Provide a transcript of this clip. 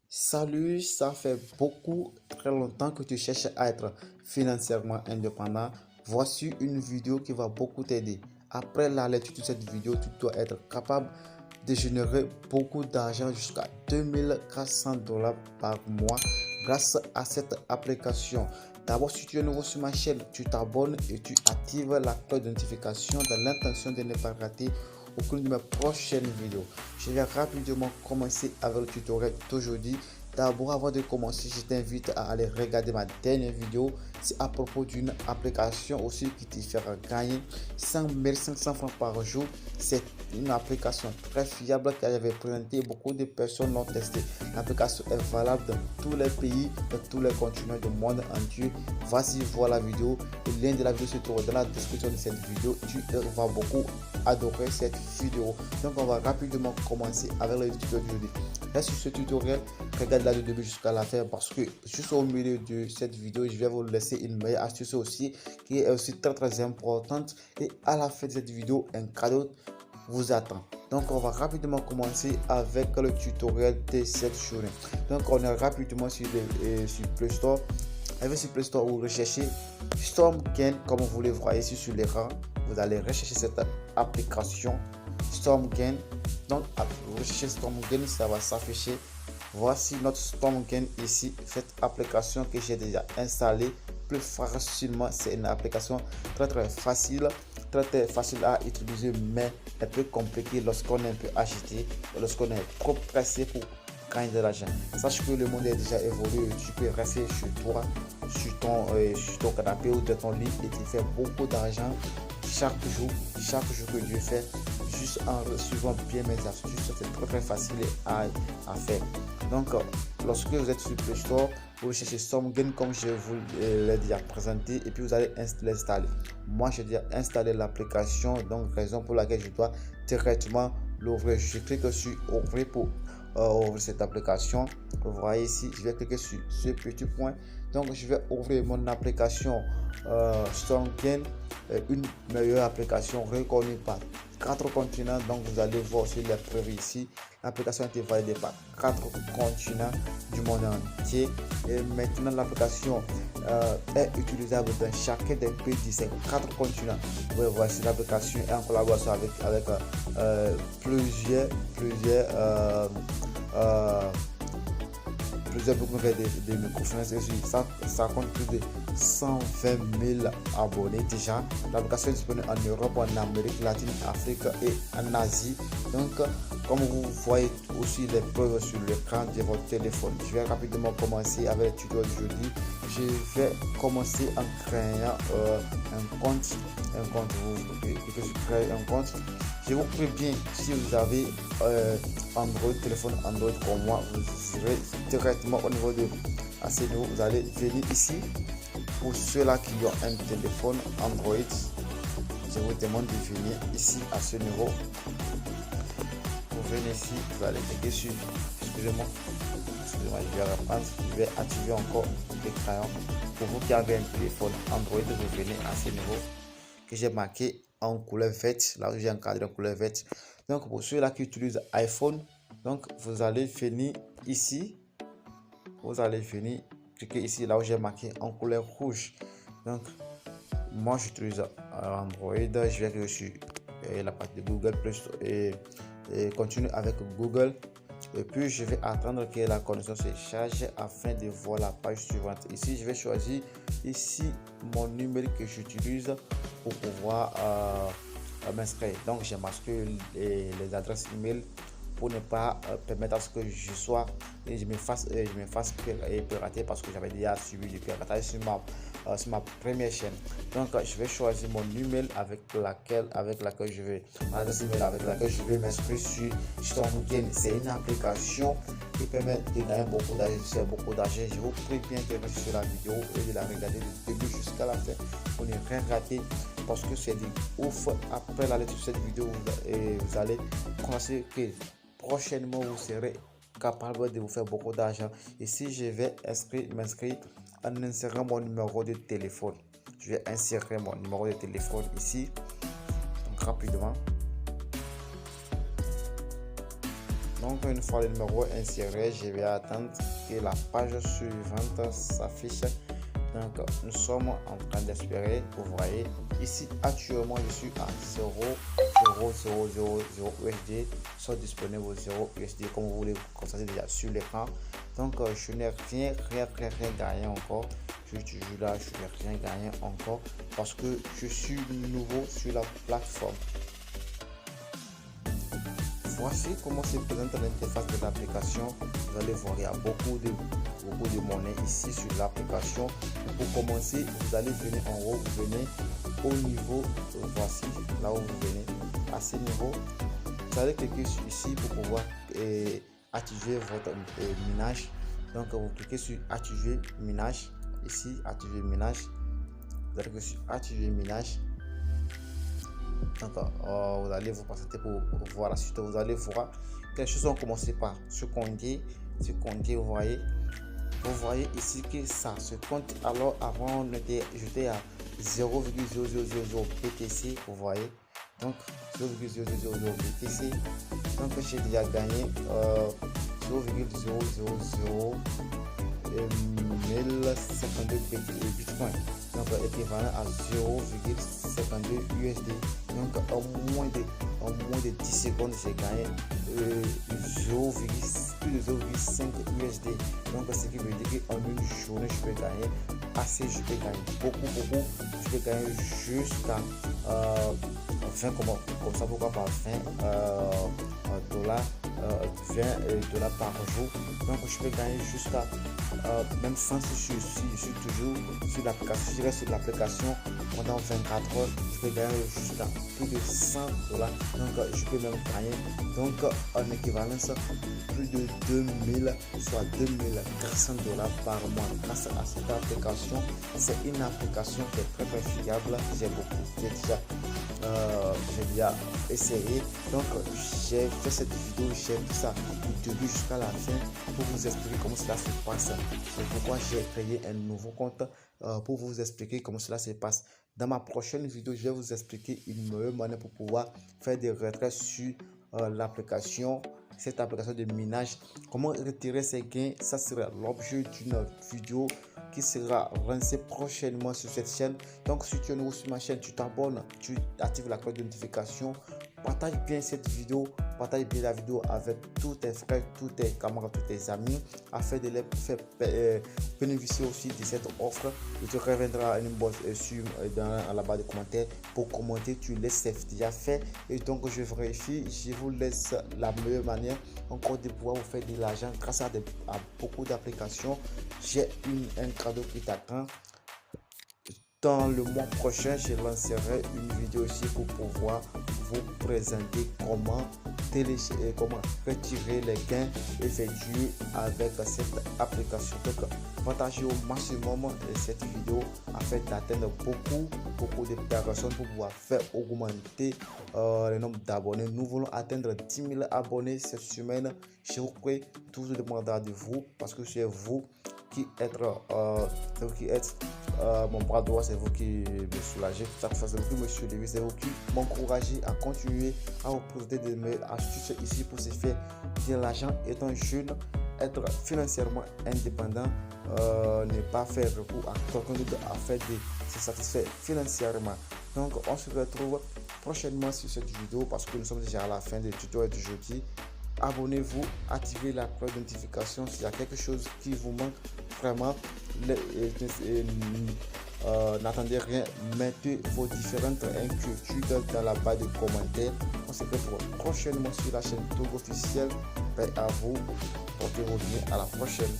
Salut, ça fait très longtemps que tu cherches à être financièrement indépendant. Voici une vidéo qui va beaucoup t'aider. Après la lecture de cette vidéo, tu dois être capable de générer beaucoup d'argent jusqu'à 2400 $ par mois grâce à cette application. D'abord, si tu es nouveau sur ma chaîne, tu t'abonnes et tu actives la cloche de notification dans l'intention de ne pas rater aucune de mes prochaines vidéos. Je vais rapidement commencer avec le tutoriel d'aujourd'hui. D'abord, avant de commencer, je t'invite à aller regarder ma dernière vidéo. C'est à propos d'une application aussi qui te fera gagner 500 francs par jour. C'est une application très fiable que j'avais présentée. Beaucoup de personnes l'ont testé. L'application est valable dans tous les pays, dans tous les continents du monde entier. Vas-y voir la vidéo. Le lien de la vidéo se trouve dans la description de cette vidéo. Tu vas beaucoup adorer cette vidéo. Donc, on va rapidement commencer avec le tutoriel d'aujourd'hui. Reste sur ce tutoriel, regarde là du début jusqu'à la fin parce que juste au milieu de cette vidéo, je vais vous laisser une meilleure astuce aussi qui est aussi très importante, et à la fin de cette vidéo, un cadeau vous attend. Donc, on va rapidement commencer avec le tutoriel de cette journée. Donc, on est rapidement sur Play Store. Avec sur Play Store, vous recherchez StormGain comme vous le voyez ici sur l'écran. Vous allez rechercher cette application StormGain. Donc, vous recherchez StormGain, ça va s'afficher. Voici notre StormGain ici, cette application que j'ai déjà installée plus facilement. C'est une application très facile, très facile à utiliser, mais un peu compliqué lorsqu'on est un peu agité, lorsqu'on est trop pressé pour gagner de l'argent. Sache que le monde est déjà évolué. Tu peux rester chez toi, sur ton canapé ou dans ton lit et tu fais beaucoup d'argent chaque jour que Dieu fait, juste en suivant bien mes astuces. C'est très facile à faire. Donc, lorsque vous êtes sur Play Store, vous cherchez StormGain comme je vous l'ai déjà présenté et puis vous allez l'installer. Moi, j'ai déjà installé l'application, donc raison pour laquelle je dois directement l'ouvrir. Je clique sur ouvrir pour ouvrir cette application. Vous voyez ici, je vais cliquer sur ce petit point. Donc, je vais ouvrir mon application StormGain, une meilleure application reconnue par 4 continents. Donc, vous allez voir sur les preuves ici. L'application est validée par 4 continents du monde entier. Et maintenant, l'application est utilisable dans chacun des pays de ces 4 continents. Vous voyez, si l'application est en collaboration avec plusieurs groupes de microfinance. Ça compte plus de 120 000 abonnés déjà. L'application est disponible en Europe, en Amérique latine, Afrique et en Asie. Donc, comme vous voyez aussi les preuves sur l'écran de votre téléphone, je vais rapidement commencer avec le tutoriel d'aujourd'hui. Je vais commencer en créant un compte. Vous créez un compte. Je vous préviens, si vous avez Android, téléphone Android comme moi, vous irez directement au niveau de à ce niveau, vous allez venir ici. Pour ceux-là qui ont un téléphone Android, je vous demande de venir ici à ce niveau. Vous venez ici, vous allez cliquer sur, excusez-moi, je vais reprendre, je vais activer encore les crayons. Pour vous qui avez un téléphone Android, vous venez à ce niveau que j'ai marqué en couleur verte, là où j'ai encadré en couleur verte. Donc, pour ceux-là qui utilisent iPhone, donc vous allez venir ici, vous allez venir cliquer ici, là où j'ai marqué en couleur rouge. Donc, moi j'utilise Android, je vais cliquer sur la partie de Google Plus et continuer avec Google. Et puis je vais attendre que la connexion se charge afin de voir la page suivante. Ici, je vais choisir ici mon numéro que j'utilise pour pouvoir m'inscrire. Donc, j'ai masqué les adresses email pour ne pas permettre à ce que je sois et je me fasse pirater, parce que j'avais déjà suivi du piratage sur ma première chaîne. Donc, je vais choisir mon email avec laquelle je vais m'inscrire sur StormGain. C'est une application qui permet de gagner beaucoup d'argent. Je vous prie bien de rester sur la vidéo et de la regarder du début jusqu'à la fin pour ne rien rater, parce que c'est du ouf. Après la lecture de cette vidéo, vous allez constater que prochainement vous serez capable de vous faire beaucoup d'argent. Ici, je vais m'inscrire en insérant mon numéro de téléphone. Je vais insérer mon numéro de téléphone ici. Donc, rapidement. Donc une fois le numéro inséré, je vais attendre que la page suivante s'affiche. Donc nous sommes en train d'espérer. Vous voyez ici actuellement je suis à 0,0000 USD, soit disponible au 0 USD comme vous voulez constater déjà sur l'écran. Donc je n'ai rien gagné encore. Je suis là, je n'ai rien gagné encore parce que je suis nouveau sur la plateforme. Voici comment se présente l'interface de l'application. Vous allez voir, il y a beaucoup de monnaie ici sur l'application. Pour commencer, vous allez venir en haut, vous venez au niveau, voici là où vous venez, à ce niveau. Vous allez cliquer ici pour pouvoir activer votre minage. Donc vous cliquez sur activer minage, ici activer minage. Vous allez cliquer sur activer minage. Donc vous allez vous passer pour voir la suite. Vous allez voir que les choses ont commencé par se compter. Vous voyez ici que ça se compte. Alors avant j'étais à 0,000 BTC. Vous voyez, donc 0,000 BTC. Donc j'ai déjà gagné 0,0001052 Bitcoin, donc équivalent à 0,52 USD. Donc en moins de 10 secondes j'ai gagné plus de 0,5 USD. Donc ce qui veut dire qu'en une journée je peux gagner assez, je peux gagner beaucoup, je peux gagner jusqu'à 20 comme ça, pourquoi pas 20 dollars, 20 dollars par jour. Donc je peux gagner jusqu'à même sans je suis toujours sur l'application, je reste sur l'application pendant 24 heures, je peux gagner jusqu'à plus de 100 dollars. Donc je peux même gagner donc en équivalence plus de 2000, soit 2400 dollars par mois grâce à cette application. C'est une application qui est très fiable. J'ai déjà essayé. Donc j'ai fait cette vidéo, j'ai vu ça du début jusqu'à la fin pour vous expliquer comment cela se passe. C'est pourquoi j'ai créé un nouveau compte pour vous expliquer comment cela se passe. Dans ma prochaine vidéo, je vais vous expliquer une meilleure manière pour pouvoir faire des retraits sur l'application, cette application de minage. Comment retirer ses gains, ça sera l'objet d'une vidéo qui sera lancée prochainement sur cette chaîne. Donc si tu es nouveau sur ma chaîne, tu t'abonnes, tu actives la cloche de notification, partage bien cette vidéo, partage bien la vidéo avec tous tes frères, tous tes camarades, tous tes amis, afin de les faire bénéficier aussi de cette offre. Et tu reviendras à une boîte dans la barre de commentaires pour commenter. Tu laisses déjà fait, et donc je vérifie, je vous laisse la meilleure manière encore de pouvoir vous faire de l'argent grâce à beaucoup d'applications. J'ai un cadeau qui t'attend. Dans le mois prochain, je lancerai une vidéo aussi pour pouvoir vous présenter comment retirer les gains effectués avec cette application. Donc partagez au maximum cette vidéo afin d'atteindre beaucoup de personnes pour pouvoir faire augmenter le nombre d'abonnés. Nous voulons atteindre 10 000 abonnés cette semaine. Je vous prie, tout dépendra de vous, parce que c'est vous qui êtes mon bras droit, c'est vous qui me soulagez, c'est vous qui me suivez, c'est vous qui m'encouragez à continuer à vous proposer des meilleures astuces ici pour se faire de l'argent étant jeune, être financièrement indépendant, ne pas faire recours à quelqu'un d'autre afin de se satisfaire financièrement. Donc on se retrouve prochainement sur cette vidéo parce que nous sommes déjà à la fin du tutoriel du jeudi. Abonnez-vous, activez la cloche de notification s'il y a quelque chose qui vous manque vraiment. N'attendez rien, mettez vos différentes inquiétudes dans la barre de commentaires. On se retrouve prochainement sur la chaîne Togo officielle. Paix à vous, portez-vous bien, à la prochaine.